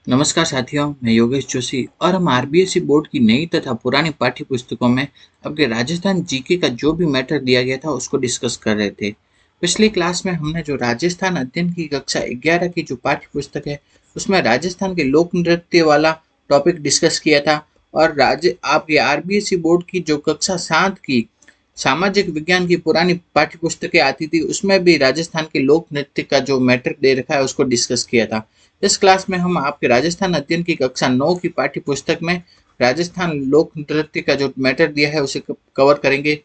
नमस्कार साथियों, मैं योगेश जोशी और हम आरबीएसई बोर्ड की नई तथा पुरानी पाठ्य पुस्तकों में आपके राजस्थान जीके का जो भी मैटर दिया गया था उसको डिस्कस कर रहे थे। पिछली क्लास में हमने जो राजस्थान अध्ययन की कक्षा 11 की जो पाठ्य पुस्तक है उसमें राजस्थान के लोक नृत्य वाला टॉपिक डिस्कस किया था। और राज्य आपके आरबीएसई बोर्ड की जो कक्षा 7 की सामाजिक विज्ञान की पुरानी पाठ्य पुस्तकें आती थी उसमें भी राजस्थान के लोक नृत्य का जो मैटर दे रखा है उसको डिस्कस किया था। इस क्लास में हम आपके राजस्थान अध्ययन की कक्षा 9 की पाठ्य पुस्तक में राजस्थान लोक नृत्य का जो मैटर दिया है उसे कवर करेंगे।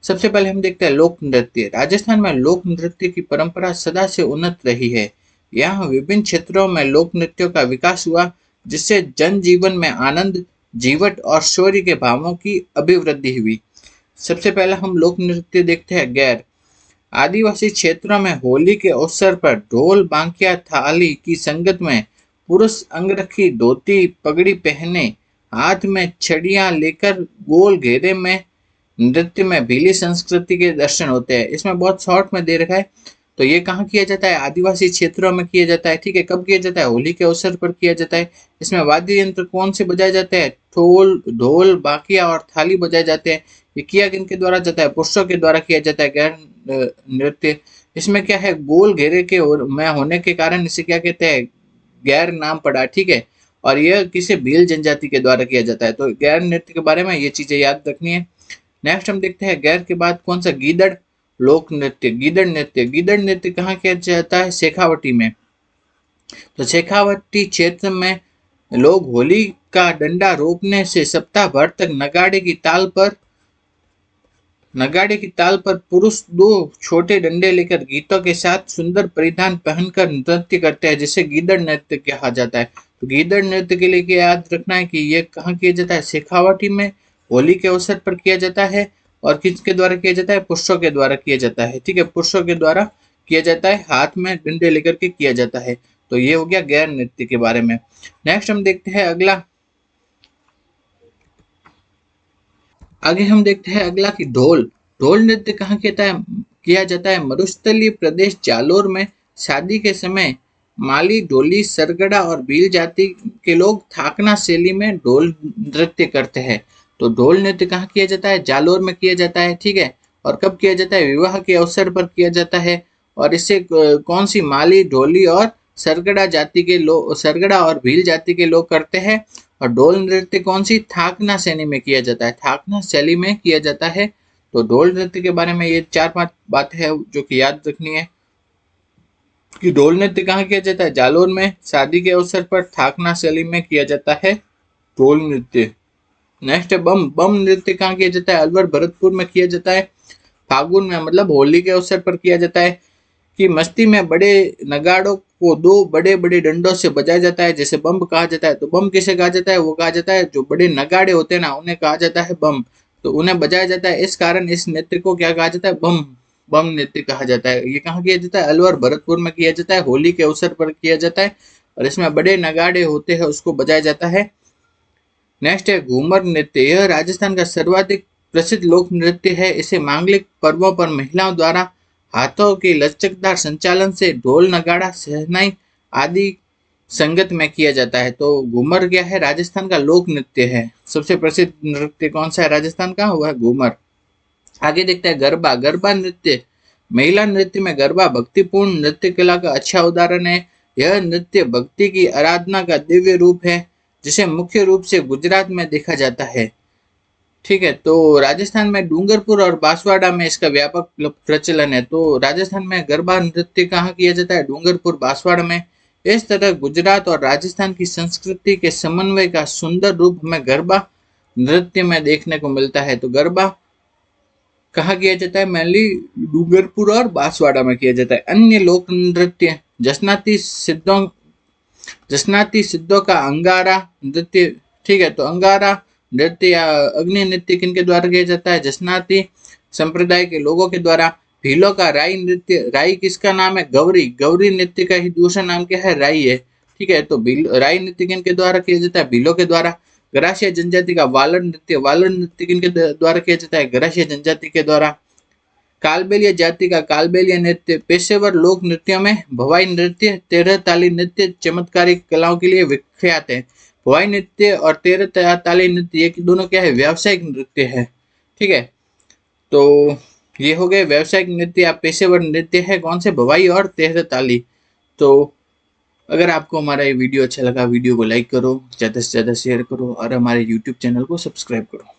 सबसे पहले हम देखते हैं लोक नृत्य। राजस्थान में लोक नृत्य की परंपरा सदा से उन्नत रही है। यहाँ विभिन्न क्षेत्रों में लोक नृत्यों का विकास हुआ, जिससे जनजीवन में आनंद, जीवट और शौर्य के भावों की अभिवृद्धि हुई। सबसे पहले हम लोक नृत्य देखते हैं गैर। आदिवासी क्षेत्रों में होली के अवसर पर ढोल बांकिया थाली की संगत में पुरुष अंगरखी धोती पगड़ी पहने हाथ में छड़ियां लेकर गोल घेरे में नृत्य में भीली संस्कृति के दर्शन होते हैं। इसमें बहुत शॉर्ट में दे रखा है। तो ये कहाँ किया जाता है? आदिवासी क्षेत्रों में किया जाता है। ठीक है, कब किया जाता है? होली के अवसर पर किया जाता है। इसमें वाद्य यंत्र कौन से बजाए जाते हैं? ढोल, ढोल, बाकिया और थाली बजाए जाते हैं। ये किया किनके द्वारा जाता है? पुरुषों के द्वारा किया जाता है गैर नृत्य। इसमें क्या है? गोल घेरे के में होने के कारण इसे क्या कहते हैं? गैर नाम पड़ा। ठीक है, और यह किसी भील जनजाति के द्वारा किया जाता है। तो गैर नृत्य के बारे में ये चीजें याद रखनी है। नेक्स्ट हम देखते हैं गैर के बाद कौन सा? गीदड़ लोक नृत्य। गीदड़ नृत्य, गीदड़ नृत्य कहाँ किया जाता है? शेखावटी में। तो शेखावटी क्षेत्र में लोग होली का डंडा रोपने से सप्ताह भर तक नगाड़े की ताल पर पुरुष दो छोटे डंडे लेकर गीतों के साथ सुंदर परिधान पहनकर नृत्य करते हैं, जिसे गीदड़ नृत्य कहा जाता है। तो गीदड़ नृत्य के लिए क्या याद रखना है कि ये कहाँ किया जाता है? शेखावाटी में होली के अवसर पर किया जाता है। और किसके द्वारा किया जाता है? पुरुषों के द्वारा किया जाता है। ठीक है, पुरुषों के द्वारा किया जाता है, हाथ में डंडे लेकर के किया जाता है। तो ये हो गया गैर नृत्य के बारे में। नेक्स्ट हम देखते हैं अगला। आगे हम देखते हैं अगला कि ढोल। ढोल नृत्य कहाँ किया जाता है? मरुस्थलीय प्रदेश जालोर में शादी के समय माली, ढोली, सरगड़ा और भील जाति के लोग थाकना शैली में ढोल नृत्य करते हैं। तो ढोल नृत्य कहाँ किया जाता है? जालोर में किया जाता है। ठीक है, और कब किया जाता है? विवाह के अवसर पर किया जाता है। और इससे कौन सी माली, ढोली और सरगड़ा और भील जाति के लोग करते हैं। और ढोल नृत्य कौन सी? थाकना शैली में किया जाता है। थाकना शैली में किया जाता है। तो ढोल नृत्य के बारे में ये 4-5 बातें हैं जो कि याद रखनी है कि ढोल नृत्य कहाँ किया जाता है? जालोर में शादी के अवसर पर थाकना शैली में किया जाता है ढोल नृत्य। नेक्स्ट है बम। बम नृत्य कहाँ किया जाता है? अलवर भरतपुर में किया जाता है। फागुन में मतलब होली के अवसर पर किया जाता है। कि मस्ती में बड़े नगाड़ों को दो बड़े बड़े डंडों से बजाया जाता है, जैसे बम कहा जाता है। तो बम किसे कहा जाता है? वो कहा जाता है जो बड़े नगाड़े होते हैं ना, उन्हें कहा जाता है बम। तो उन्हें बजाया जाता है, इस कारण इस नृत्य को क्या कहा जाता है? बम बम नृत्य कहा जाता है। ये कहाँ किया जाता है? अलवर भरतपुर में किया जाता है। होली के अवसर पर किया जाता है और इसमें बड़े नगाड़े होते हैं, उसको बजाया जाता है। नेक्स्ट है घूमर नृत्य। यह राजस्थान का सर्वाधिक प्रसिद्ध लोक नृत्य है। इसे मांगलिक पर्वों पर महिलाओं द्वारा हाथों के लचकदार संचालन से ढोल, नगाड़ा, शहनाई आदि संगत में किया जाता है। तो घूमर क्या है? राजस्थान का लोक नृत्य है। सबसे प्रसिद्ध नृत्य कौन सा है राजस्थान का? वह है घूमर। आगे देखते हैं गरबा। गरबा नृत्य महिला नृत्य में गरबा भक्तिपूर्ण नृत्य कला का अच्छा उदाहरण है। यह नृत्य भक्ति की आराधना का दिव्य रूप है, जिसे मुख्य रूप से गुजरात में देखा जाता है। ठीक है, तो राजस्थान में डूंगरपुर और बांसवाड़ा में इसका व्यापक प्रचलन है। तो राजस्थान में गरबा नृत्य कहाँ किया जाता है? डूंगरपुर, बांसवाड़ा में। इस तरह गुजरात और राजस्थान की संस्कृति के समन्वय का सुंदर रूप हमें गरबा नृत्य में देखने को मिलता है। तो गरबा कहाँ किया जाता है? मेनली डूंगरपुर और बांसवाड़ा में किया जाता है। अन्य लोक नृत्य जसनाती सिद्धों का अंगारा नृत्य। ठीक है, तो अंगारा नृत्य या अग्नि नृत्य किनके द्वारा किया जाता है? जसनाती संप्रदाय के लोगों के द्वारा। भीलों का राई नृत्य। राई किसका नाम है? गौरी। गौरी नृत्य का ही दूसरा नाम क्या है? राई है। ठीक है, तो राई नृत्य किनके द्वारा किया जाता है? भीलों के द्वारा। गरासिया जनजाति का वालड़ नृत्य। वालड़ नृत्य किनके द्वारा किया जाता है? गरासिया जनजाति के द्वारा। कालबेलिया जाति का कालबेलिया नृत्य पेशेवर लोक नृत्यों में भवाई नृत्य, तेरह ताली नृत्य चमत्कारिक कलाओं के लिए विख्यात है। भवाई नृत्य और तेरह ताली नृत्य ये दोनों क्या है, व्यावसायिक नृत्य है। ठीक है, तो ये हो गए व्यावसायिक नृत्य या पेशेवर नृत्य है कौन से, भवाई और तेरह ताली। तो अगर आपको हमारा ये वीडियो अच्छा लगा, वीडियो को लाइक करो, ज़्यादा से ज़्यादा शेयर करो और हमारे यूट्यूब चैनल को सब्सक्राइब करो।